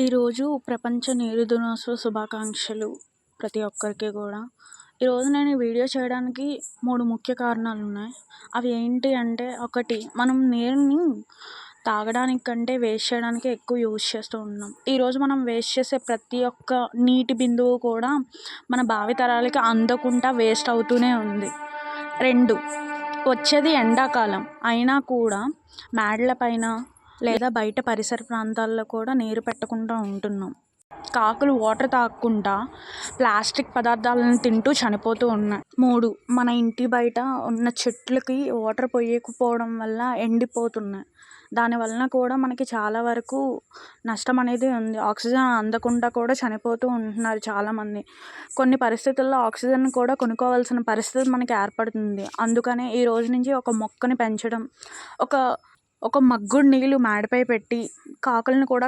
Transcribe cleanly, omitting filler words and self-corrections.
ఈరోజు ప్రపంచ నీరు దినోత్సవ శుభాకాంక్షలు ప్రతి ఒక్కరికి కూడా. ఈరోజు నేను ఈ వీడియో చేయడానికి 3 ముఖ్య కారణాలు ఉన్నాయి. అవి ఏంటి అంటే, ఒకటి, మనం నీరుని తాగడానికి కంటే వేస్ట్ చేయడానికే ఎక్కువ యూజ్ చేస్తూ ఉన్నాం. ఈరోజు మనం వేస్ట్ చేసే ప్రతి ఒక్క నీటి బిందువు కూడా మన భావితరాలకి అందకుండా వేస్ట్ అవుతూనే ఉంది. 2, వచ్చేది ఎండాకాలం అయినా కూడా మేడల పైన లేదా బయట పరిసర ప్రాంతాల్లో కూడా నీరు పెట్టకుండా ఉంటున్నాం. కాకులు వాటర్ తాగకుండా ప్లాస్టిక్ పదార్థాలను తింటూ చనిపోతూ ఉన్నాయి. 3, మన ఇంటి బయట ఉన్న చెట్లకి వాటర్ పోయకపోవడం వల్ల ఎండిపోతున్నాయి. దాని వలన కూడా మనకి చాలా వరకు నష్టం అనేది ఉంది. ఆక్సిజన్ అందకుండా కూడా చనిపోతూ ఉంటున్నారు చాలామంది. కొన్ని పరిస్థితుల్లో ఆక్సిజన్ కూడా కొనుక్కోవాల్సిన పరిస్థితి మనకి ఏర్పడుతుంది. అందుకనే ఈ రోజు నుంచి ఒక మొక్కని పెంచడం, ఒక మగ్గుడు నీళ్ళు మేడపై పెట్టి కాకులను కూడా